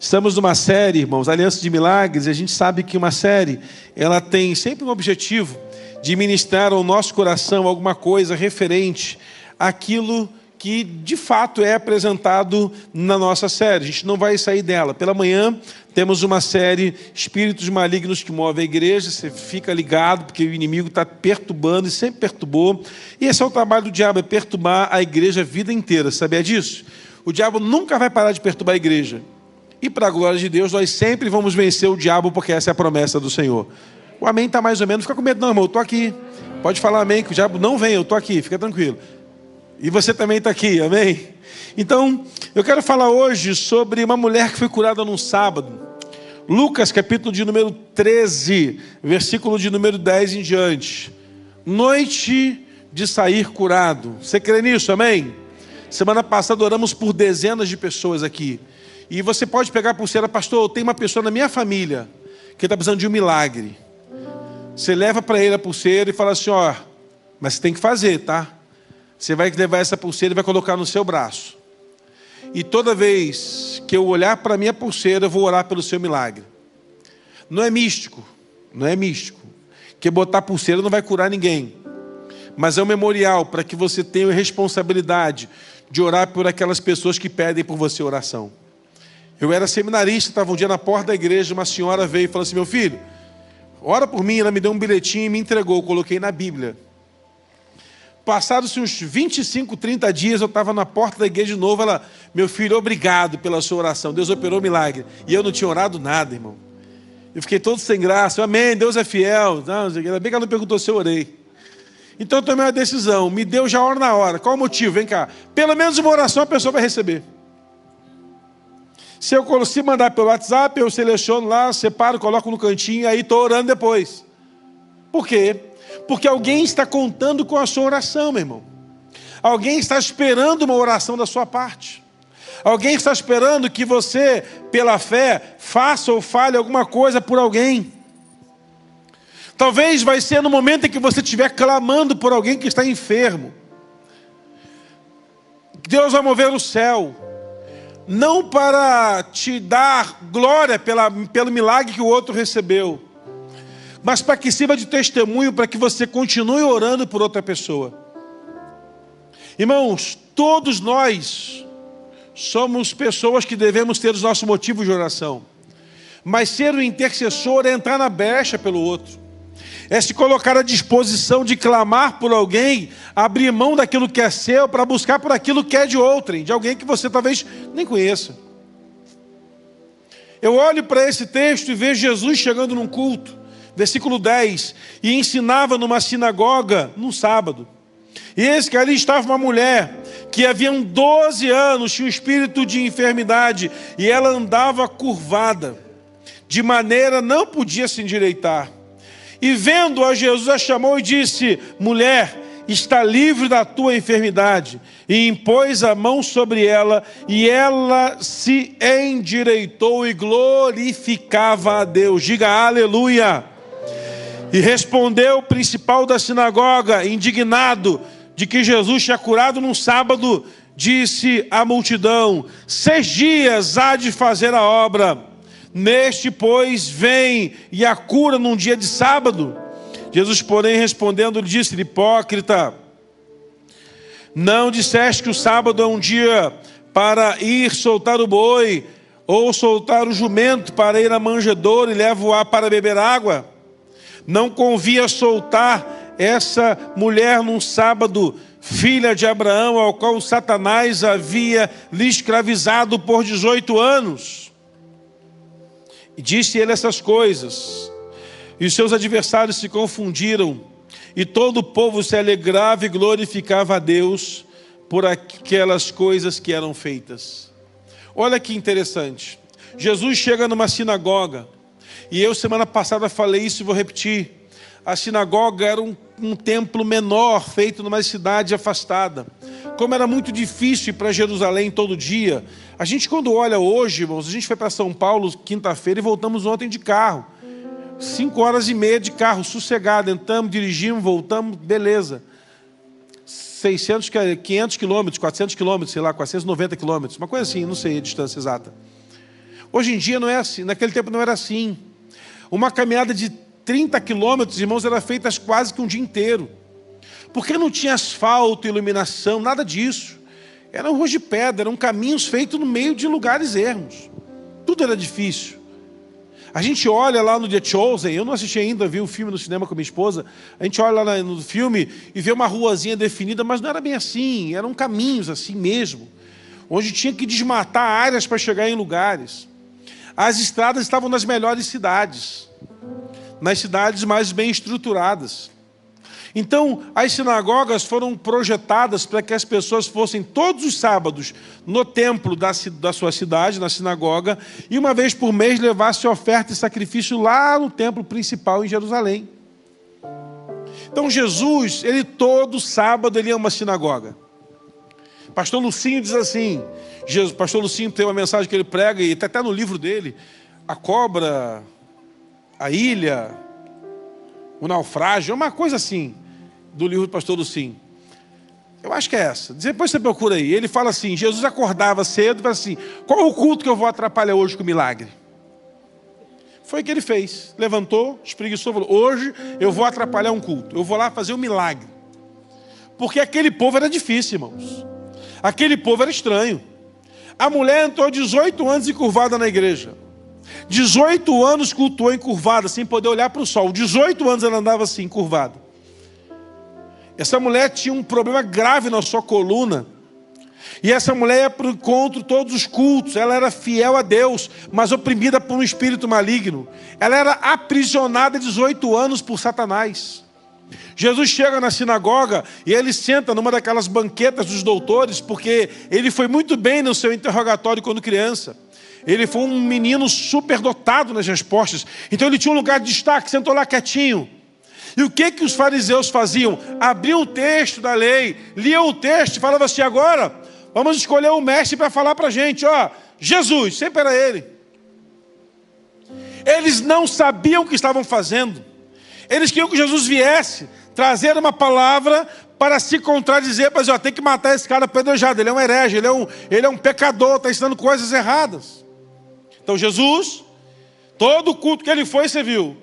Estamos numa série, irmãos, Aliança de Milagres, e a gente sabe que uma série, ela tem sempre um objetivo de ministrar ao nosso coração alguma coisa referente àquilo que de fato é apresentado na nossa série. A gente não vai sair dela. Pela manhã temos uma série Espíritos Malignos que Movem a Igreja. Você fica ligado, porque o inimigo está perturbando e sempre perturbou. E esse é o trabalho do diabo, é perturbar a igreja a vida inteira. Sabia disso? O diabo nunca vai parar de perturbar a igreja. E para a glória de Deus, nós sempre vamos vencer o diabo, porque essa é a promessa do Senhor. O amém está mais ou menos. Não fica com medo não, irmão, eu estou aqui. Pode falar amém, que o diabo não vem, eu estou aqui, fica tranquilo. E você também está aqui, amém? Então, eu quero falar hoje sobre uma mulher que foi curada num sábado. Lucas, capítulo de número 13, versículo de número 10 em diante. Noite de sair curado. Você crê nisso, amém? Semana passada oramos por dezenas de pessoas aqui. E você pode pegar a pulseira, pastor, tem uma pessoa na minha família que está precisando de um milagre. Você leva para ele a pulseira e fala assim, ó, mas você tem que fazer, tá? Você vai levar essa pulseira e vai colocar no seu braço. E toda vez que eu olhar para a minha pulseira, eu vou orar pelo seu milagre. Não é místico, não é místico. Porque botar pulseira não vai curar ninguém. Mas é um memorial para que você tenha a responsabilidade de orar por aquelas pessoas que pedem por você oração. Eu era seminarista, estava um dia na porta da igreja, uma senhora veio e falou assim, meu filho, ora por mim. Ela me deu um bilhetinho e me entregou, eu coloquei na Bíblia. Passados uns 25, 30 dias, eu estava na porta da igreja de novo. Ela, meu filho, obrigado pela sua oração. Deus operou um milagre. E eu não tinha orado nada, irmão. Eu fiquei todo sem graça. Amém, Deus é fiel. Não, ainda bem que ela não perguntou se eu orei. Então eu tomei uma decisão. Me deu já hora na hora. Qual o motivo? Vem cá. Pelo menos uma oração a pessoa vai receber. Se eu mandar pelo WhatsApp, eu seleciono lá, separo, coloco no cantinho, aí estou orando depois. Por quê? Porque alguém está contando com a sua oração, meu irmão. Alguém está esperando uma oração da sua parte. Alguém está esperando que você, pela fé, faça ou fale alguma coisa por alguém. Talvez vai ser no momento em que você estiver clamando por alguém que está enfermo. Deus vai mover o céu. Não para te dar glória pelo milagre que o outro recebeu, mas para que sirva de testemunho, para que você continue orando por outra pessoa. Irmãos, todos nós somos pessoas que devemos ter os nossos motivos de oração. Mas ser o intercessor é entrar na brecha pelo outro. É se colocar à disposição de clamar por alguém, abrir mão daquilo que é seu para buscar por aquilo que é de outrem, de alguém que você talvez nem conheça. Eu olho para esse texto e vejo Jesus chegando num culto, versículo 10, e ensinava numa sinagoga num sábado. E eis que ali estava uma mulher que havia 12 anos, tinha um espírito de enfermidade, e ela andava curvada, de maneira não podia se endireitar. E vendo a Jesus, a chamou e disse, mulher, está livre da tua enfermidade. E impôs a mão sobre ela, e ela se endireitou e glorificava a Deus. Diga aleluia. E respondeu o principal da sinagoga, indignado de que Jesus tinha curado num sábado, disse à multidão, 6 dias há de fazer a obra. Neste, pois, vem e a cura num dia de sábado. Jesus, porém, respondendo, lhe disse, hipócrita, não disseste que o sábado é um dia para ir soltar o boi, ou soltar o jumento para ir à manjedoura e levar para beber água? Não convia soltar essa mulher num sábado, filha de Abraão, ao qual Satanás havia lhe escravizado por 18 anos. E disse ele essas coisas, e os seus adversários se confundiram, e todo o povo se alegrava e glorificava a Deus por aquelas coisas que eram feitas. Olha que interessante. Jesus chega numa sinagoga, e eu semana passada falei isso e vou repetir. A sinagoga era um templo menor, feito numa cidade afastada. Como era muito difícil ir para Jerusalém todo dia, a gente quando olha hoje, irmãos, a gente foi para São Paulo quinta-feira e voltamos ontem de carro. 5 horas e meia de carro, sossegado, entramos, dirigimos, voltamos, beleza. 500 quilômetros, 400 quilômetros, sei lá, 490 quilômetros, uma coisa assim, não sei a distância exata. Hoje em dia não é assim, naquele tempo não era assim. Uma caminhada de 30 quilômetros, irmãos, era feita quase que um dia inteiro. Porque não tinha asfalto, iluminação, nada disso. Eram ruas de pedra, eram caminhos feitos no meio de lugares ermos. Tudo era difícil. A gente olha lá no The Chosen, eu não assisti ainda, vi o filme no cinema com minha esposa, a gente olha lá no filme e vê uma ruazinha definida, mas não era bem assim, eram caminhos assim mesmo, onde tinha que desmatar áreas para chegar em lugares. As estradas estavam nas melhores cidades, nas cidades mais bem estruturadas. Então, as sinagogas foram projetadas para que as pessoas fossem todos os sábados no templo da sua cidade, na sinagoga, e uma vez por mês levassem oferta e sacrifício lá no templo principal em Jerusalém. Então, Jesus, ele todo sábado ele ia a uma sinagoga. Pastor Lucinho diz assim, Pastor Lucinho tem uma mensagem que ele prega, e está até no livro dele, a cobra, a ilha, o naufrágio, é uma coisa assim, do livro do pastor Lucinho. Eu acho que é essa. Depois você procura aí. Ele fala assim, Jesus acordava cedo e fala assim, qual o culto que eu vou atrapalhar hoje com o milagre? Foi o que ele fez. Levantou, espreguiçou, falou, hoje eu vou atrapalhar um culto. Eu vou lá fazer um milagre. Porque aquele povo era difícil, irmãos. Aquele povo era estranho. A mulher entrou 18 anos encurvada na igreja. 18 anos cultuou encurvada, sem poder olhar para o sol. 18 anos ela andava assim, encurvada. Essa mulher tinha um problema grave na sua coluna. E essa mulher ia para o encontro todos os cultos. Ela era fiel a Deus, mas oprimida por um espírito maligno. Ela era aprisionada 18 anos por Satanás. Jesus chega na sinagoga e ele senta numa daquelas banquetas dos doutores, porque ele foi muito bem no seu interrogatório quando criança. Ele foi um menino superdotado nas respostas. Então ele tinha um lugar de destaque, sentou lá quietinho. E o que os fariseus faziam? Abriam o texto da lei, liam o texto e falavam assim, agora vamos escolher um mestre para falar para a gente. Ó, Jesus, sempre era ele. Eles não sabiam o que estavam fazendo. Eles queriam que Jesus viesse trazer uma palavra para se contradizer, mas tem que matar esse cara apedrejado, ele é um herege, ele é um pecador, está ensinando coisas erradas. Então Jesus, todo o culto que ele foi, você viu.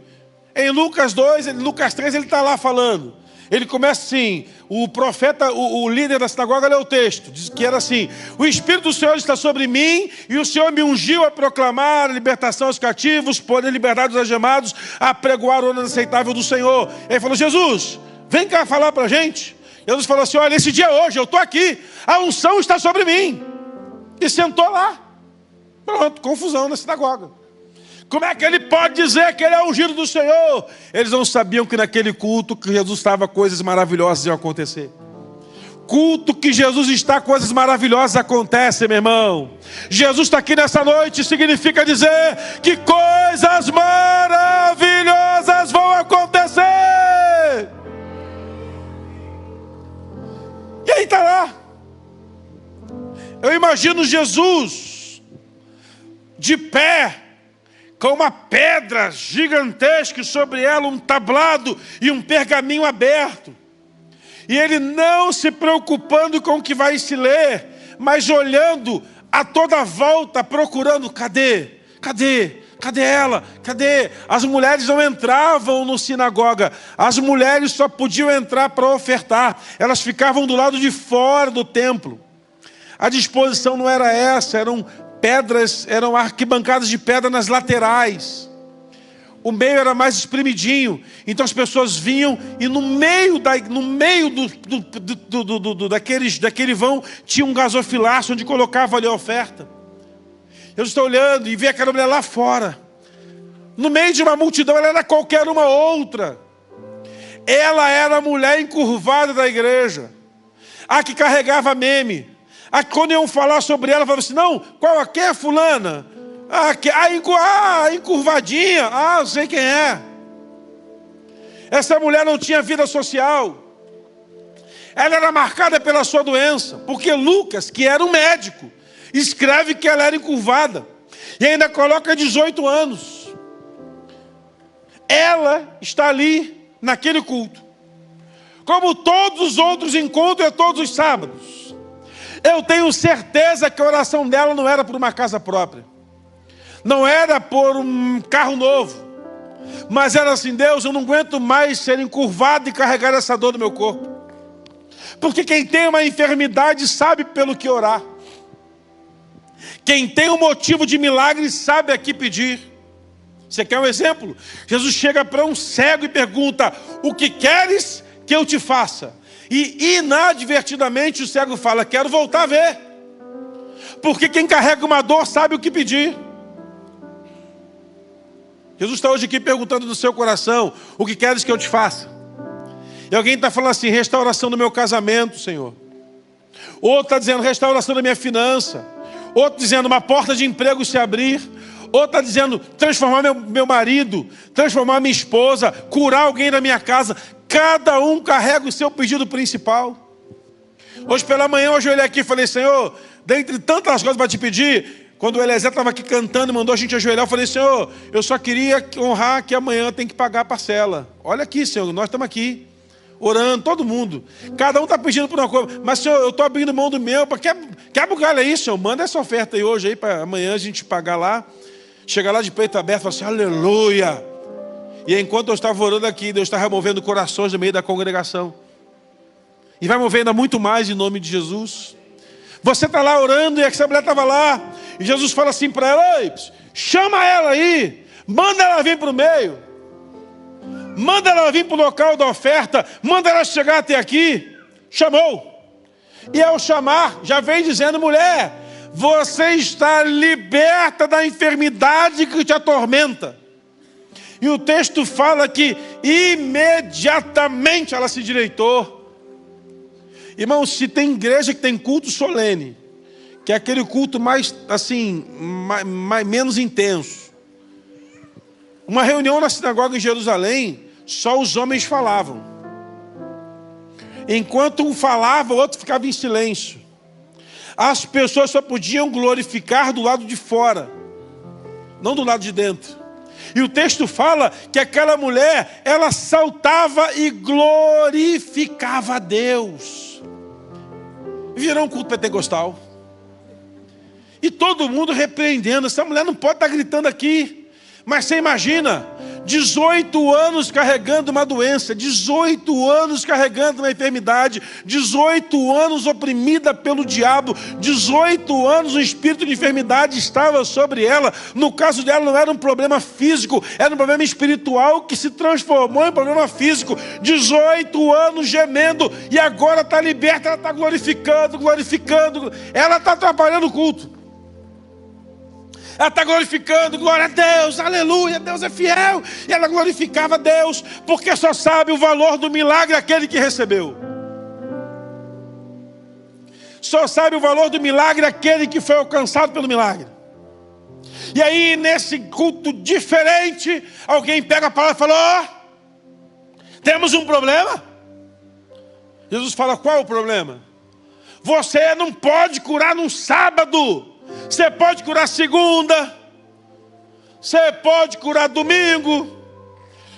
Em Lucas 2, Lucas 3, ele está lá falando. Ele começa assim, o profeta, o líder da sinagoga leu o texto, diz que era assim, o Espírito do Senhor está sobre mim, e o Senhor me ungiu a proclamar a libertação aos cativos, pôr em liberdade os algemados, a pregoar o ano aceitável do Senhor. Ele falou, Jesus, vem cá falar para a gente. Jesus falou assim, olha, esse dia é hoje, eu estou aqui, a unção está sobre mim. E sentou lá. Pronto, confusão na sinagoga. Como é que ele pode dizer que ele é ungido do Senhor? Eles não sabiam que naquele culto que Jesus estava, coisas maravilhosas iam acontecer. Culto que Jesus está, coisas maravilhosas acontecem, meu irmão. Jesus está aqui nessa noite, significa dizer que coisas maravilhosas vão acontecer. E aí está lá. Eu imagino Jesus de pé, com uma pedra gigantesca e sobre ela um tablado e um pergaminho aberto. E ele não se preocupando com o que vai se ler, mas olhando a toda volta, procurando, cadê ela? Cadê? As mulheres não entravam no sinagoga, as mulheres só podiam entrar para ofertar, elas ficavam do lado de fora do templo. A disposição não era essa, eram pedras, eram arquibancadas de pedra nas laterais. O meio era mais espremidinho, então as pessoas vinham e no meio daquele vão tinha um gasofilaço onde colocava ali a oferta. Eu estou olhando e vi aquela mulher lá fora. No meio de uma multidão, ela era qualquer uma outra. Ela era a mulher encurvada da igreja, a que carregava meme. Quando iam falar sobre ela, falavam assim, não, qual aqui é fulana? Encurvadinha, eu sei quem é. Essa mulher não tinha vida social. Ela era marcada pela sua doença, porque Lucas, que era um médico, escreve que ela era encurvada. E ainda coloca 18 anos. Ela está ali, naquele culto. Como todos os outros encontros, todos os sábados. Eu tenho certeza que a oração dela não era por uma casa própria. Não era por um carro novo, mas era assim: Deus, eu não aguento mais ser encurvado e carregar essa dor no meu corpo. Porque quem tem uma enfermidade sabe pelo que orar. Quem tem um motivo de milagre sabe a que pedir. Você quer um exemplo? Jesus chega para um cego e pergunta: o que queres que eu te faça? E inadvertidamente o cego fala: quero voltar a ver. Porque quem carrega uma dor sabe o que pedir. Jesus está hoje aqui perguntando no seu coração: o que queres que eu te faça? E alguém está falando assim: restauração do meu casamento, Senhor. Outro está dizendo: restauração da minha finança. Outro dizendo: uma porta de emprego se abrir. Outro está dizendo: transformar meu marido, transformar minha esposa, curar alguém da minha casa. Cada um carrega o seu pedido principal. Hoje pela manhã eu ajoelhei aqui e falei: Senhor, dentre tantas coisas para te pedir, quando o Eliezer estava aqui cantando e mandou a gente ajoelhar, eu falei: Senhor, eu só queria honrar que amanhã tem que pagar a parcela. Olha aqui, Senhor, nós estamos aqui orando, todo mundo. Cada um está pedindo por uma coisa. Mas, Senhor, eu estou abrindo mão do meu. Quebra o galho aí, Senhor. Manda essa oferta aí hoje, aí, para amanhã a gente pagar lá. Chega lá de peito aberto e fala assim: aleluia. E enquanto eu estava orando aqui, Deus estava movendo corações no meio da congregação. E vai mover ainda muito mais em nome de Jesus. Você está lá orando e essa mulher estava lá. E Jesus fala assim para ela: ei, chama ela aí. Manda ela vir para o meio. Manda ela vir para o local da oferta. Manda ela chegar até aqui. Chamou. E ao chamar, já vem dizendo: mulher, você está liberta da enfermidade que te atormenta. E o texto fala que imediatamente ela se direitou. Irmãos, se tem igreja que tem culto solene, que é aquele culto mais, assim, menos intenso. Uma reunião na sinagoga em Jerusalém, só os homens falavam. Enquanto um falava, o outro ficava em silêncio. As pessoas só podiam glorificar do lado de fora, não do lado de dentro. E o texto fala que aquela mulher, ela saltava e glorificava a Deus. Virou um culto pentecostal. E todo mundo repreendendo: essa mulher não pode estar gritando aqui. Mas você imagina, 18 anos carregando uma doença, 18 anos carregando uma enfermidade, 18 anos oprimida pelo diabo, 18 anos o espírito de enfermidade estava sobre ela. No caso dela não era um problema físico, era um problema espiritual que se transformou em problema físico. 18 anos gemendo e agora está liberta, ela está glorificando. Ela está atrapalhando o culto. Ela está glorificando, glória a Deus, aleluia, Deus é fiel. E ela glorificava a Deus, porque só sabe o valor do milagre aquele que recebeu. Só sabe o valor do milagre aquele que foi alcançado pelo milagre. E aí, nesse culto diferente, alguém pega a palavra e fala: temos um problema. Jesus fala: qual é o problema? Você não pode curar num sábado. Você pode curar segunda, você pode curar domingo,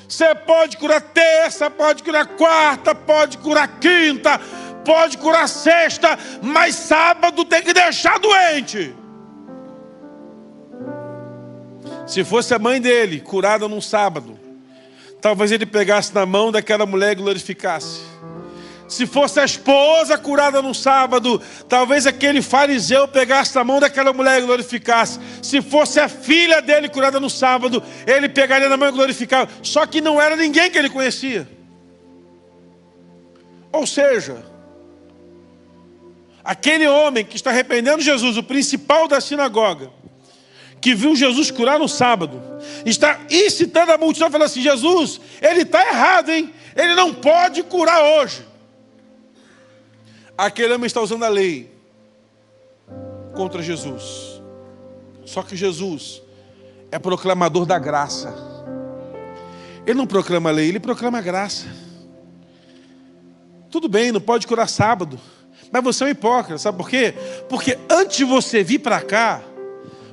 você pode curar terça, pode curar quarta, pode curar quinta, pode curar sexta, mas sábado tem que deixar doente. Se fosse a mãe dele curada num sábado, talvez ele pegasse na mão daquela mulher e glorificasse. Se fosse a esposa curada no sábado, talvez aquele fariseu pegasse na mão daquela mulher e glorificasse. Se fosse a filha dele curada no sábado, ele pegaria na mão e glorificava. Só que não era ninguém que ele conhecia. Ou seja, aquele homem que está arrependendo Jesus, o principal da sinagoga, que viu Jesus curar no sábado, está incitando a multidão, falando assim: Jesus, ele está errado, hein? Ele não pode curar hoje. Aquele homem está usando a lei contra Jesus. Só que Jesus é proclamador da graça. Ele não proclama a lei, ele proclama a graça. Tudo bem, não pode curar sábado, mas você é um hipócrita, sabe por quê? Porque antes de você vir para cá,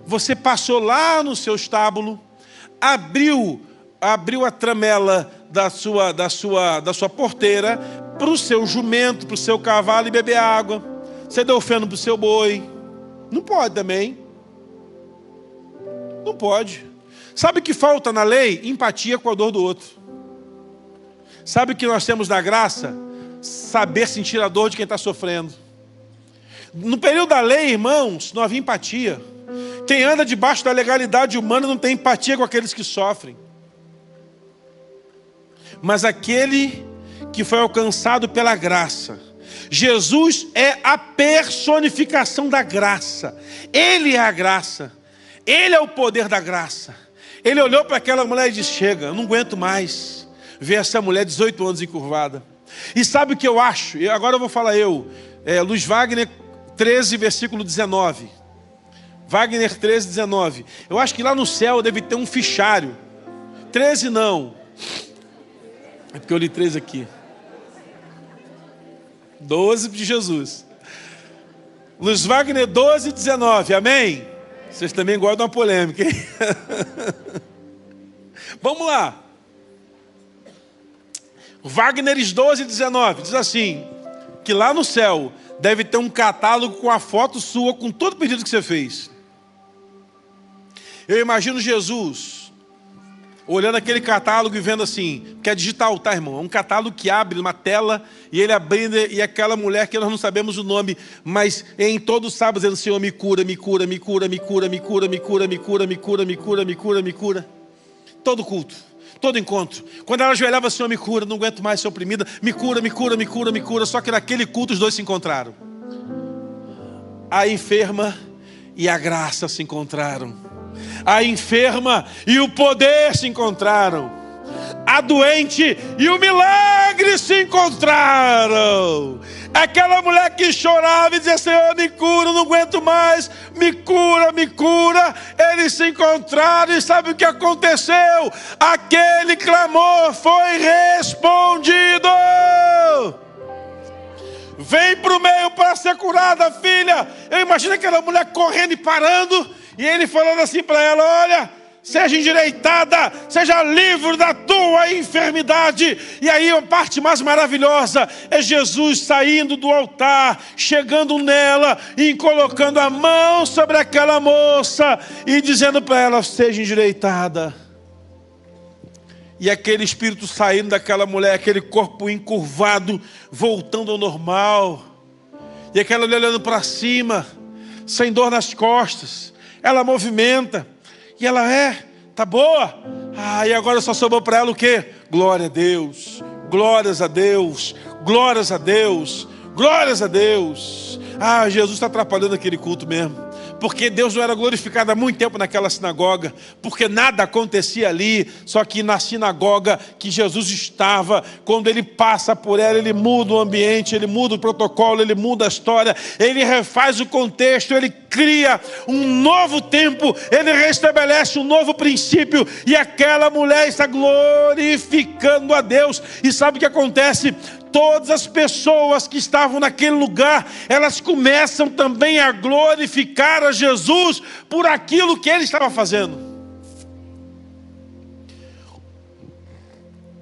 você passou lá no seu estábulo, abriu a tramela da sua porteira para o seu jumento, para o seu cavalo e beber água. Você deu feno para o seu boi. Não pode também. Não pode. Sabe o que falta na lei? Empatia com a dor do outro. Sabe o que nós temos na graça? Saber sentir a dor de quem está sofrendo. No período da lei, irmãos, não havia empatia. Quem anda debaixo da legalidade humana não tem empatia com aqueles que sofrem. Mas aquele que foi alcançado pela graça, Jesus é a personificação da graça. Ele é a graça. Ele é o poder da graça. Ele olhou para aquela mulher e disse: chega, eu não aguento mais ver essa mulher 18 anos encurvada. E sabe o que eu acho? E agora eu vou falar Luiz Wagner 13, versículo 19. Wagner 13, 19. Eu acho que lá no céu deve ter um fichário. 13 não. É porque eu li 13 aqui. 12 de Jesus. Luiz Wagner 12, 19. Amém? Vocês também gostam de uma polêmica, hein? Vamos lá. Wagner 12, 19. Diz assim: que lá no céu deve ter um catálogo com a foto sua, com todo o pedido que você fez. Eu imagino Jesus olhando aquele catálogo e vendo assim, que é digital, tá, irmão? É um catálogo que abre uma tela, e ele abrindo, e aquela mulher que nós não sabemos o nome, mas em todo sábado dizendo: Senhor, me cura, me cura, me cura, me cura, me cura, me cura, me cura, me cura, me cura, me cura, me cura. Todo culto, todo encontro. Quando ela ajoelhava: Senhor, me cura, não aguento mais ser oprimida, me cura, me cura, me cura, me cura. Só que naquele culto os dois se encontraram. A enferma e a graça se encontraram. A enferma e o poder se encontraram. A doente e o milagre se encontraram. Aquela mulher que chorava e dizia: Senhor, me cura, não aguento mais, me cura, me cura. Eles se encontraram e sabe o que aconteceu? Aquele clamor foi respondido. Vem para o meio para ser curada, filha. Eu imagino aquela mulher correndo e parando, e ele falando assim para ela: olha, seja endireitada, seja livre da tua enfermidade. E aí a parte mais maravilhosa é Jesus saindo do altar, chegando nela e colocando a mão sobre aquela moça e dizendo para ela: seja endireitada. E aquele espírito saindo daquela mulher, aquele corpo encurvado, voltando ao normal. E aquela mulher olhando para cima, sem dor nas costas. Ela movimenta. E ela tá boa. E agora só sobrou para ela o quê? Glória a Deus, glórias a Deus, glórias a Deus, glórias a Deus. Jesus está atrapalhando aquele culto mesmo. Porque Deus não era glorificado há muito tempo naquela sinagoga, porque nada acontecia ali. Só que na sinagoga que Jesus estava, quando ele passa por ela, ele muda o ambiente, ele muda o protocolo, ele muda a história, ele refaz o contexto, ele cria um novo tempo, ele restabelece um novo princípio, e aquela mulher está glorificando a Deus. E sabe o que acontece? Todas as pessoas que estavam naquele lugar, elas começam também a glorificar a Jesus por aquilo que ele estava fazendo.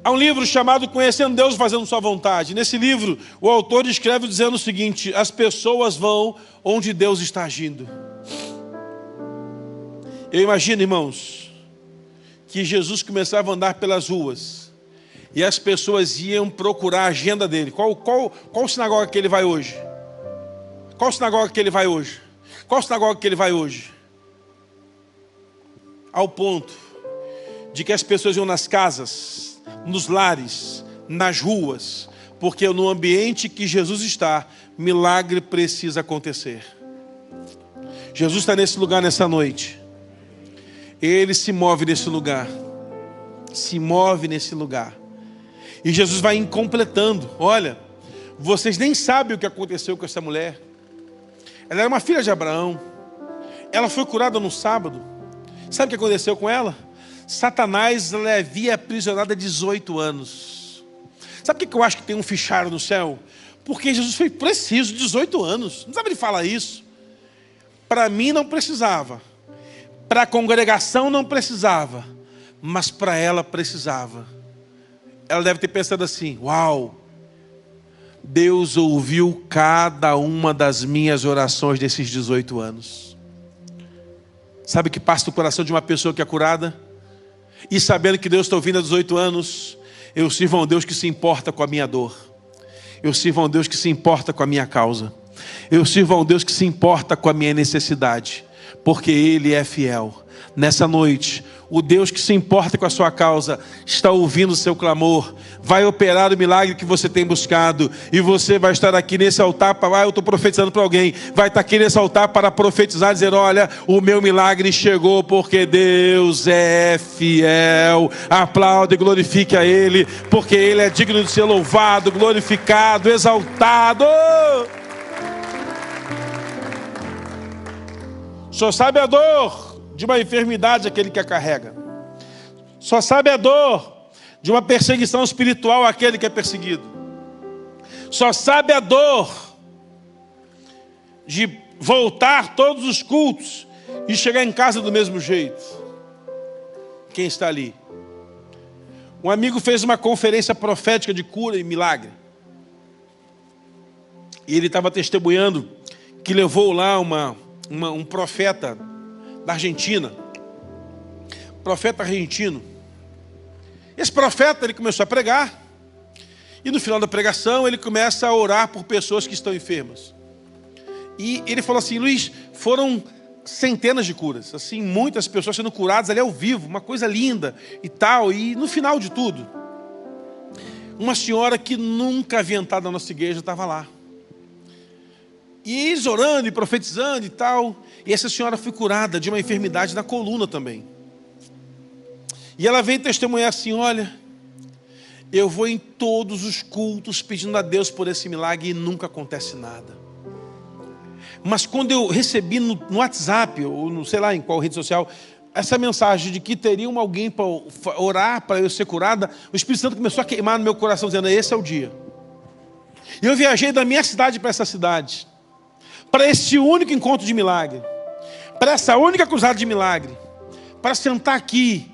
Há um livro chamado Conhecendo Deus Fazendo Sua Vontade. Nesse livro, o autor escreve dizendo o seguinte: as pessoas vão onde Deus está agindo. Eu imagino, irmãos, que Jesus começava a andar pelas ruas, e as pessoas iam procurar a agenda dele. Qual sinagoga que ele vai hoje? Qual sinagoga que ele vai hoje? Qual sinagoga que ele vai hoje? Ao ponto de que as pessoas iam nas casas, nos lares, nas ruas, porque no ambiente que Jesus está, milagre precisa acontecer. Jesus está nesse lugar nessa noite. Ele se move nesse lugar. Se move nesse lugar. E Jesus vai completando. Olha, vocês nem sabem o que aconteceu com essa mulher. Ela era uma filha de Abraão. Ela foi curada no sábado. Sabe o que aconteceu com ela? Satanás ela havia aprisionada 18 anos. Sabe por que eu acho que tem um fichário no céu? Porque Jesus foi preciso, 18 anos. Não sabe ele falar isso? Para mim não precisava. Para a congregação não precisava. Mas para ela precisava. Ela deve ter pensado assim: uau, Deus ouviu cada uma das minhas orações desses 18 anos. Sabe o que passa no coração de uma pessoa que é curada? E sabendo que Deus está ouvindo há 18 anos, eu sirvo a um Deus que se importa com a minha dor. Eu sirvo a um Deus que se importa com a minha causa. Eu sirvo a um Deus que se importa com a minha necessidade, porque Ele é fiel. Nessa noite, o Deus que se importa com a sua causa está ouvindo o seu clamor, vai operar o milagre que você tem buscado, e você vai estar aqui nesse altar, eu estou profetizando para alguém, vai estar aqui nesse altar para profetizar, dizer: olha, o meu milagre chegou, porque Deus é fiel. Aplaude e glorifique a Ele, porque Ele é digno de ser louvado, glorificado, exaltado. Só sabe a dor de uma enfermidade aquele que a carrega. Só sabe a dor de uma perseguição espiritual aquele que é perseguido. Só sabe a dor de voltar todos os cultos e chegar em casa do mesmo jeito. Quem está ali? Um amigo fez uma conferência profética de cura e milagre. E ele estava testemunhando que levou lá um profeta da Argentina, profeta argentino. Esse profeta, ele começou a pregar, e no final da pregação ele começa a orar por pessoas que estão enfermas. E ele falou assim: Luiz, foram centenas de curas, assim, muitas pessoas sendo curadas ali ao vivo, uma coisa linda e tal. E no final de tudo, uma senhora que nunca havia entrado na nossa igreja estava lá. E eles orando e profetizando e tal. E essa senhora foi curada de uma enfermidade na coluna também. E ela veio testemunhar assim: olha, eu vou em todos os cultos pedindo a Deus por esse milagre e nunca acontece nada. Mas quando eu recebi no WhatsApp, ou não sei lá em qual rede social, essa mensagem de que teria alguém para orar para eu ser curada, o Espírito Santo começou a queimar no meu coração, dizendo: esse é o dia. E eu viajei da minha cidade para essa cidade, para esse único encontro de milagre, para essa única cruzada de milagre, para sentar aqui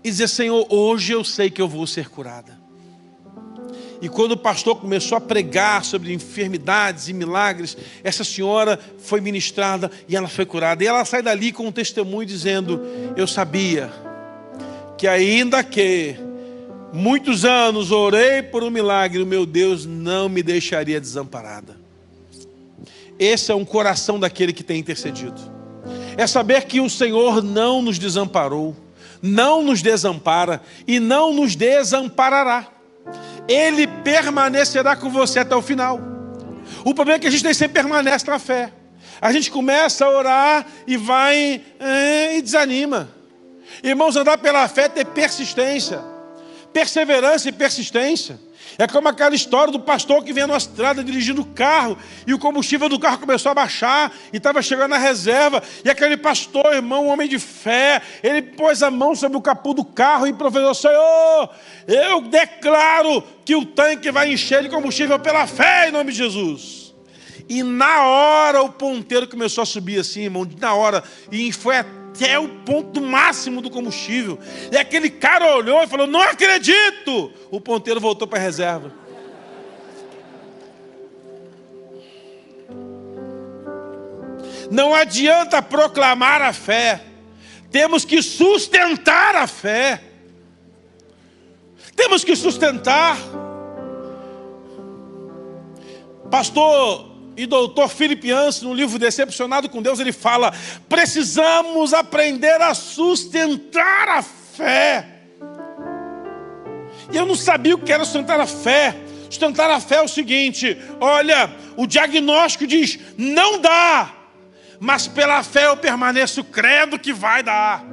e dizer: Senhor, hoje eu sei que eu vou ser curada. E quando o pastor começou a pregar sobre enfermidades e milagres, essa senhora foi ministrada e ela foi curada. E ela sai dali com um testemunho dizendo: eu sabia que ainda que muitos anos orei por um milagre, o meu Deus não me deixaria desamparada. Esse é um coração daquele que tem intercedido. É saber que o Senhor não nos desamparou, não nos desampara e não nos desamparará. Ele permanecerá com você até o final. O problema é que a gente nem sempre permanece na fé. A gente começa a orar e vai e desanima. Irmãos, andar pela fé é ter persistência, perseverança e persistência. É como aquela história do pastor que vinha numa estrada dirigindo o carro, e o combustível do carro começou a baixar, e estava chegando na reserva, e aquele pastor, irmão, um homem de fé, ele pôs a mão sobre o capô do carro e profetizou: Senhor, eu declaro que o tanque vai encher de combustível pela fé, em nome de Jesus. E na hora o ponteiro começou a subir assim, irmão, na hora, e foi até o ponto máximo do combustível. E aquele cara olhou e falou: não acredito! O ponteiro voltou para a reserva. Não adianta proclamar a fé, temos que sustentar a fé. Temos que sustentar. Pastor e doutor Philip Yancey, no livro Decepcionado com Deus, ele fala: precisamos aprender a sustentar a fé. E eu não sabia o que era sustentar a fé. Sustentar a fé é o seguinte: olha, o diagnóstico diz: não dá, mas pela fé eu permaneço crendo que vai dar.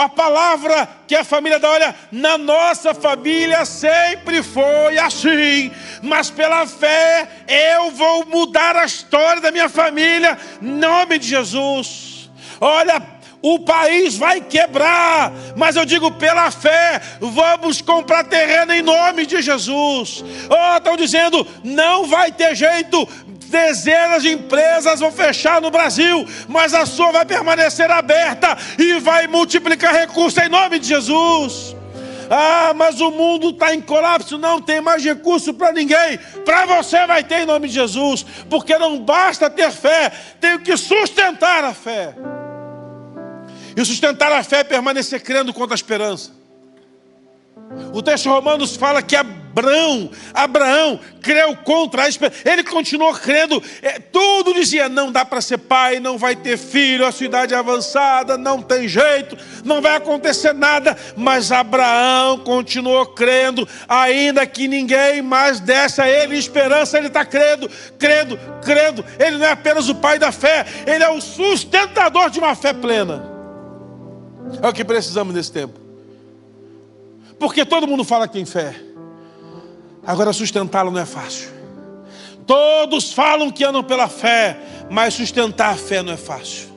A palavra que a família dá, olha, na nossa família sempre foi assim, mas pela fé eu vou mudar a história da minha família, em nome de Jesus. Olha, o país vai quebrar, mas eu digo: pela fé vamos comprar terreno em nome de Jesus. Estão dizendo: não vai ter jeito, dezenas de empresas vão fechar no Brasil, mas a sua vai permanecer aberta e vai multiplicar recursos em nome de Jesus. Ah, mas o mundo está em colapso, não tem mais recurso para ninguém. Para você vai ter em nome de Jesus, porque não basta ter fé, tenho que sustentar a fé. E sustentar a fé é permanecer crendo contra a esperança. O texto de Romanos fala que Abraão creu contra a esperança. Ele continuou crendo. Tudo dizia, não dá para ser pai, não vai ter filho, a sua idade é avançada, não tem jeito, não vai acontecer nada. Mas Abraão continuou crendo, ainda que ninguém mais desse a ele esperança. Ele está crendo. Ele não é apenas o pai da fé, ele é o sustentador de uma fé plena. É o que precisamos nesse tempo. Porque todo mundo fala que tem fé. Agora sustentá-la não é fácil. Todos falam que andam pela fé, mas sustentar a fé não é fácil.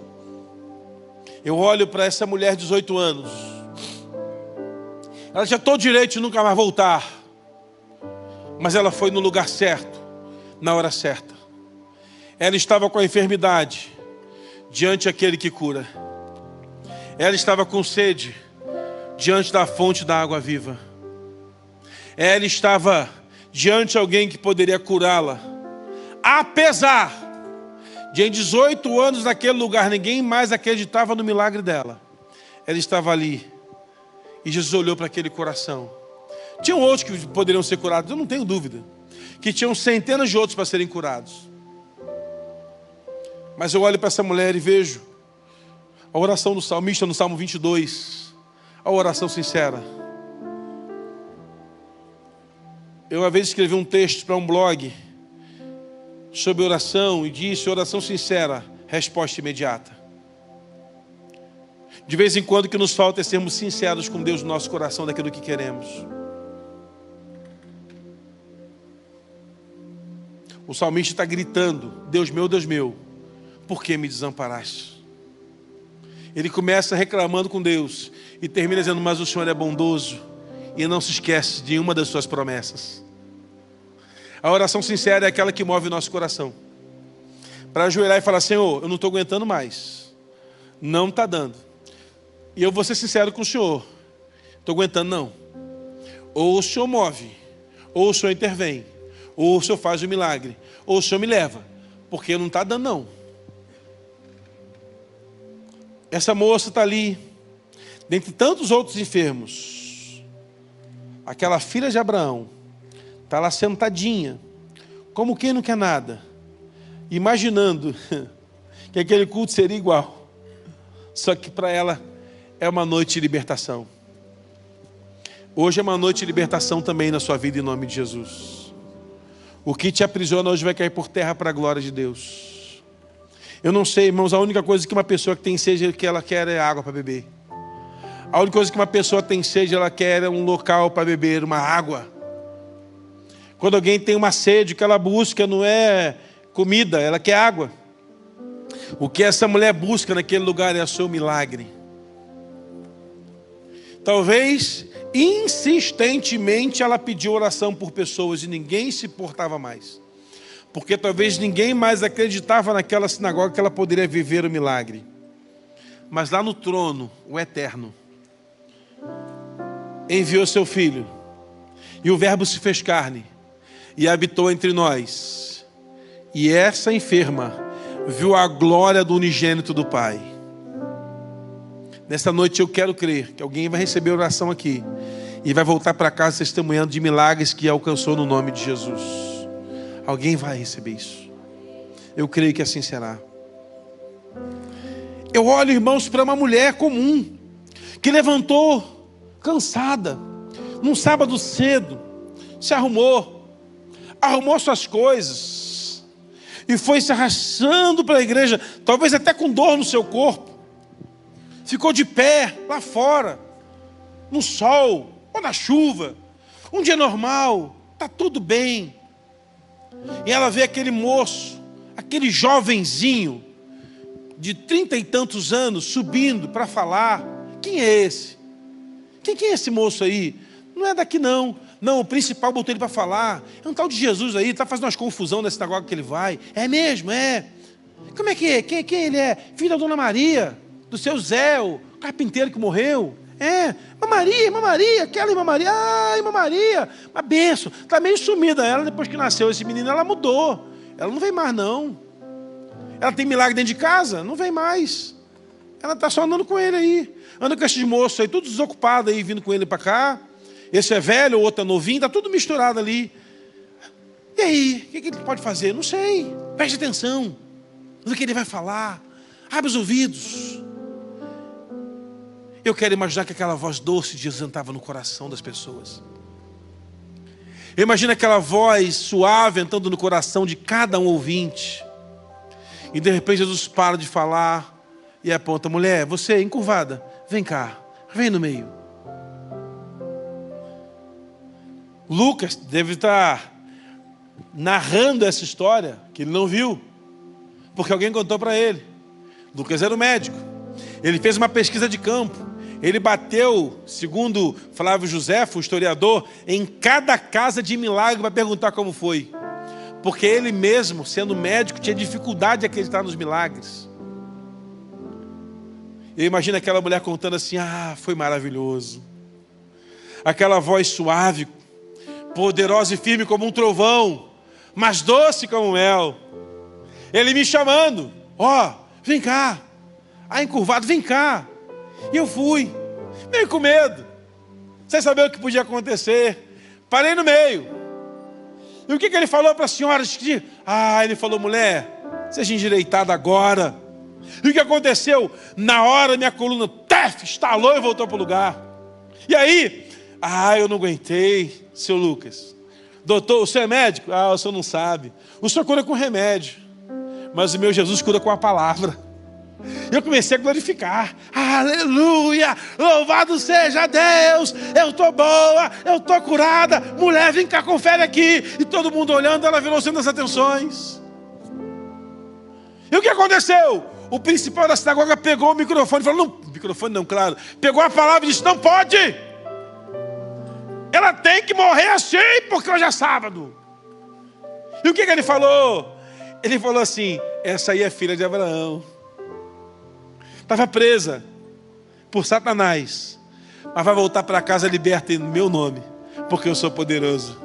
Eu olho para essa mulher de 18 anos. Ela tinha todo direito de nunca mais voltar. Mas ela foi no lugar certo, na hora certa. Ela estava com a enfermidade diante daquele que cura. Ela estava com sede diante da fonte da água viva. Ela estava diante de alguém que poderia curá-la. Apesar de em 18 anos naquele lugar ninguém mais acreditava no milagre dela. Ela estava ali. E Jesus olhou para aquele coração. Tinham outros que poderiam ser curados, eu não tenho dúvida. Que tinham centenas de outros para serem curados. Mas eu olho para essa mulher e vejo a oração do salmista no Salmo 22. A oração sincera. Eu uma vez escrevi um texto para um blog sobre oração e disse: oração sincera, resposta imediata. De vez em quando o que nos falta é sermos sinceros com Deus no nosso coração daquilo que queremos. O salmista está gritando: Deus meu, por que me desamparaste? Ele começa reclamando com Deus e termina dizendo: mas o Senhor é bondoso e não se esquece de uma das suas promessas. A oração sincera é aquela que move o nosso coração para ajoelhar e falar: Senhor, eu não estou aguentando mais, não está dando, e eu vou ser sincero com o Senhor, estou aguentando não. Ou o Senhor move, ou o Senhor intervém, ou o Senhor faz o milagre, ou o Senhor me leva, porque não está dando não. Essa moça está ali, dentre tantos outros enfermos. Aquela filha de Abraão está lá sentadinha, como quem não quer nada, imaginando que aquele culto seria igual. Só que para ela é uma noite de libertação. Hoje é uma noite de libertação também na sua vida, em nome de Jesus. O que te aprisiona hoje vai cair por terra para a glória de Deus. Eu não sei, irmãos, a única coisa que uma pessoa que tem sede que ela quer é água para beber. A única coisa que uma pessoa tem sede, ela quer é um local para beber, uma água. Quando alguém tem uma sede, o que ela busca não é comida, ela quer água. O que essa mulher busca naquele lugar é o seu milagre. Talvez, insistentemente, ela pediu oração por pessoas e ninguém se importava mais. Porque talvez ninguém mais acreditava naquela sinagoga que ela poderia viver o milagre. Mas lá no trono, o Eterno enviou seu Filho. E o Verbo se fez carne e habitou entre nós. E essa enferma viu a glória do unigênito do Pai. Nessa noite eu quero crer que alguém vai receber oração aqui e vai voltar para casa testemunhando de milagres que alcançou no nome de Jesus. Alguém vai receber isso. Eu creio que assim será. Eu olho, irmãos, para uma mulher comum que levantou cansada num sábado cedo, se arrumou suas coisas e foi se arrastando para a igreja, talvez até com dor no seu corpo. Ficou de pé lá fora, no sol ou na chuva, um dia normal, está tudo bem. E ela vê aquele moço, aquele jovenzinho de 30 e tantos anos subindo para falar. Quem é esse? Quem é esse moço aí? Não é daqui não. Não, o principal botou ele para falar. É um tal de Jesus aí, está fazendo umas confusão nessa sinagoga que ele vai. É mesmo, é. Como é que é? Quem ele é? Filho da Dona Maria, do seu Zé, o carpinteiro que morreu. Irmã Maria, aquela irmã Maria, irmã Maria, uma benção. Está meio sumida ela, depois que nasceu esse menino, ela mudou. Ela não vem mais, não. Ela tem milagre dentro de casa? Não vem mais. Ela está só andando com ele aí. Anda com esses moços aí, tudo desocupado aí, vindo com ele para cá. Esse é velho, o outro é novinho, está tudo misturado ali. E aí, o que ele pode fazer? Não sei. Preste atenção no que ele vai falar. Abre os ouvidos. Eu quero imaginar que aquela voz doce de Jesus entrava no coração das pessoas. Eu imagino aquela voz suave entrando no coração de cada um ouvinte. E de repente Jesus para de falar e aponta: mulher, você encurvada, vem cá, vem no meio. Lucas deve estar narrando essa história que ele não viu, porque alguém contou para ele. Lucas era o médico. Ele fez uma pesquisa de campo. Ele bateu, segundo Flávio Josefo, o historiador, em cada casa de milagre para perguntar como foi. Porque ele mesmo, sendo médico, tinha dificuldade de acreditar nos milagres. Eu imagino aquela mulher contando assim: foi maravilhoso. Aquela voz suave, poderosa e firme como um trovão, mas doce como mel. Ele me chamando: vem cá. Encurvado, vem cá. E eu fui, meio com medo, sem saber o que podia acontecer. Parei no meio. E o que ele falou para a senhora? Ele falou: mulher, seja endireitada agora. E o que aconteceu? Na hora minha coluna estalou e voltou para o lugar. E aí? Eu não aguentei, seu Lucas. Doutor, o senhor é médico? O senhor não sabe. O senhor cura com remédio, mas o meu Jesus cura com a palavra. Eu comecei a glorificar. Aleluia, louvado seja Deus. Eu estou boa, eu estou curada. Mulher, vem cá, confere aqui. E todo mundo olhando, ela virou o centro das atenções. E o que aconteceu? O principal da sinagoga pegou o microfone e falou: não, microfone não, claro. Pegou a palavra e disse: não pode. Ela tem que morrer assim, porque hoje é sábado. E o que ele falou? Ele falou assim: essa aí é filha de Abraão. Estava presa por Satanás, mas vai voltar para casa liberta em meu nome, porque eu sou poderoso.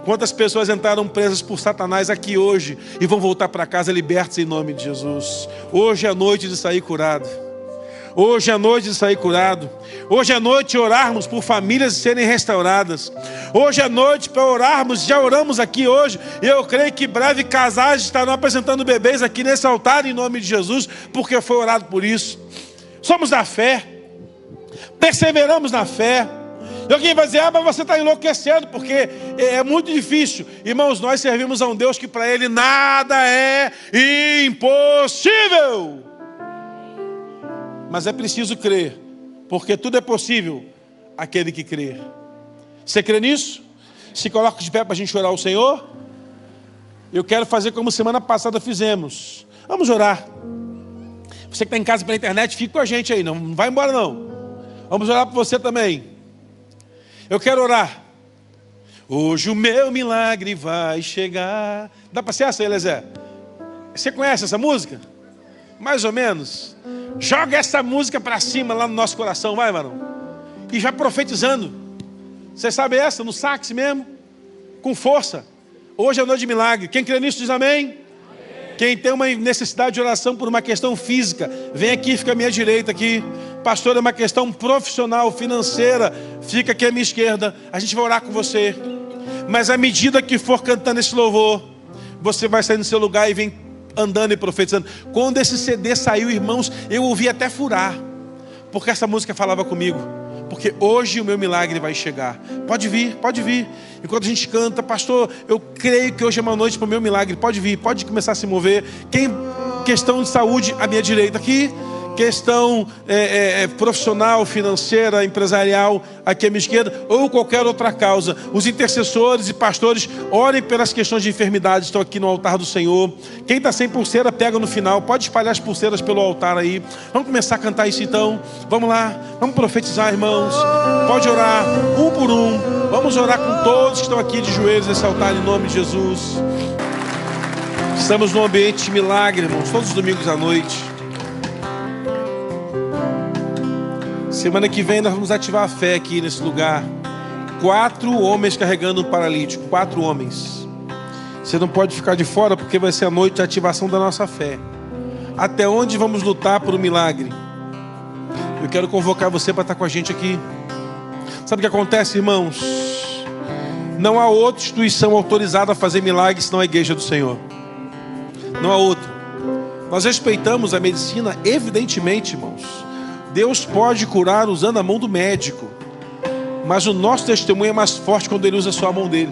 Quantas pessoas entraram presas por Satanás aqui hoje e vão voltar para casa libertas em nome de Jesus? Hoje é a noite de sair curado. Hoje é a noite de sair curado. Hoje é a noite de orarmos por famílias serem restauradas. Hoje é noite para orarmos, já oramos aqui hoje. E eu creio que breve casais estarão apresentando bebês aqui nesse altar em nome de Jesus, porque foi orado por isso. Somos da fé. Perseveramos na fé. E alguém vai dizer: mas você está enlouquecendo, porque é muito difícil. Irmãos, nós servimos a um Deus que para Ele nada é impossível. Mas é preciso crer, porque tudo é possível aquele que crê. Você crê nisso? Se coloca de pé para a gente orar ao Senhor. Eu quero fazer como semana passada fizemos. Vamos orar. Você que está em casa pela internet, fica com a gente aí, não vai embora não. Vamos orar por você também. Eu quero orar. Hoje o meu milagre vai chegar. Dá para ser essa, Eliezer? Você conhece essa música? Mais ou menos. Joga essa música para cima lá no nosso coração, vai, mano. E já profetizando. Você sabe essa, no sax mesmo? Com força. Hoje é noite de milagre. Quem crê nisso diz amém? Amém. Quem tem uma necessidade de oração por uma questão física, vem aqui, fica à minha direita aqui. Pastor, é uma questão profissional, financeira, fica aqui à minha esquerda. A gente vai orar com você. Mas à medida que for cantando esse louvor, você vai sair do seu lugar e vem andando e profetizando. Quando esse CD saiu, irmãos, eu ouvi até furar, porque essa música falava comigo. Porque hoje o meu milagre vai chegar. Pode vir, pode vir. Enquanto a gente canta: pastor, eu creio que hoje é uma noite para o meu milagre. Pode vir, pode começar a se mover. Questão de saúde, à minha direita aqui. Questão profissional, financeira, empresarial, aqui à minha esquerda, ou qualquer outra causa. Os intercessores e pastores, orem pelas questões de enfermidade, estão aqui no altar do Senhor. Quem está sem pulseira, pega no final. Pode espalhar as pulseiras pelo altar aí. Vamos começar a cantar isso então. Vamos lá, vamos profetizar, irmãos. Pode orar, um por um. Vamos orar com todos que estão aqui de joelhos nesse altar, em nome de Jesus. Estamos num ambiente de milagre, irmãos, todos os domingos à noite. Semana que vem nós vamos ativar a fé aqui nesse lugar. 4 homens carregando um paralítico. 4 homens. Você não pode ficar de fora, porque vai ser a noite de ativação da nossa fé. Até onde vamos lutar por um milagre? Eu quero convocar você para estar com a gente aqui. Sabe o que acontece, irmãos? Não há outra instituição autorizada a fazer milagres senão a igreja do Senhor. Não há outra. Nós respeitamos a medicina, evidentemente, irmãos. Deus pode curar usando a mão do médico, mas o nosso testemunho é mais forte quando ele usa só a mão dele.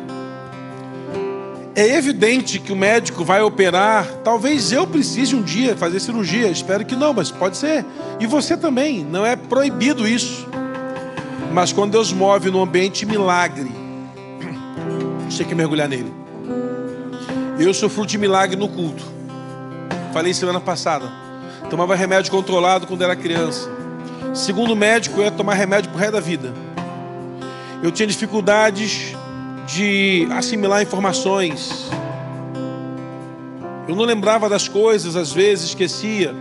É evidente que o médico vai operar. Talvez eu precise um dia fazer cirurgia. Espero que não, mas pode ser. E você também. Não é proibido isso. Mas quando Deus move no ambiente milagre, você tem que mergulhar nele. Eu sou fruto de milagre no culto. Falei semana passada. Tomava remédio controlado quando era criança. Segundo o médico, eu ia tomar remédio pro resto da vida. Eu tinha dificuldades de assimilar informações. Eu não lembrava das coisas, às vezes esquecia.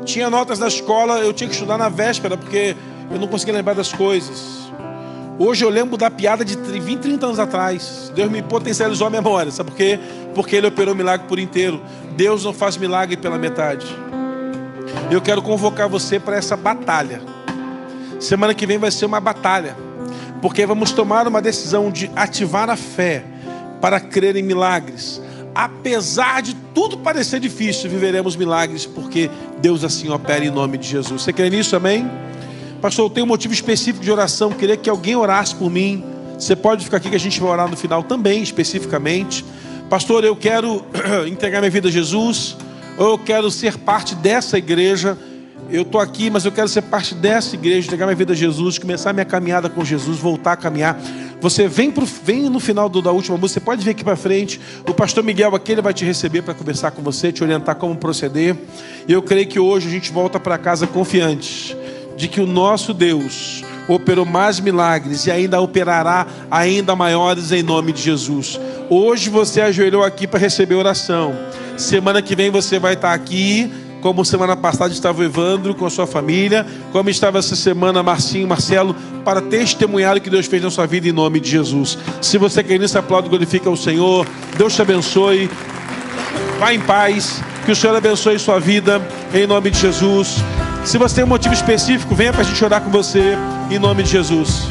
Tinha notas da escola, eu tinha que estudar na véspera, porque eu não conseguia lembrar das coisas. Hoje eu lembro da piada de 20, 30 anos atrás. Deus me potencializou a memória. Sabe por quê? Porque Ele operou o milagre por inteiro. Deus não faz milagre pela metade. Eu quero convocar você para essa batalha. Semana que vem vai ser uma batalha, porque vamos tomar uma decisão de ativar a fé para crer em milagres. Apesar de tudo parecer difícil, viveremos milagres, porque Deus assim opera em nome de Jesus. Você crê nisso, amém? Pastor, eu tenho um motivo específico de oração. Queria que alguém orasse por mim. Você pode ficar aqui que a gente vai orar no final também, especificamente. Pastor, eu quero entregar minha vida a Jesus. Ou eu quero ser parte dessa igreja. Eu estou aqui, mas eu quero ser parte dessa igreja, entregar minha vida a Jesus, começar minha caminhada com Jesus, voltar a caminhar. Você vem no final da última música, você pode vir aqui para frente. O pastor Miguel aqui, ele vai te receber para conversar com você, te orientar como proceder. E eu creio que hoje a gente volta para casa confiantes de que o nosso Deus operou mais milagres e ainda operará ainda maiores em nome de Jesus. Hoje você ajoelhou aqui para receber oração. Semana que vem você vai estar aqui, como semana passada estava o Evandro com a sua família, como estava essa semana Marcinho, Marcelo, para testemunhar o que Deus fez na sua vida em nome de Jesus. Se você quer nisso, aplaude e glorifica o Senhor. Deus te abençoe. Vá em paz. Que o Senhor abençoe sua vida em nome de Jesus. Se você tem um motivo específico, venha para a gente orar com você em nome de Jesus.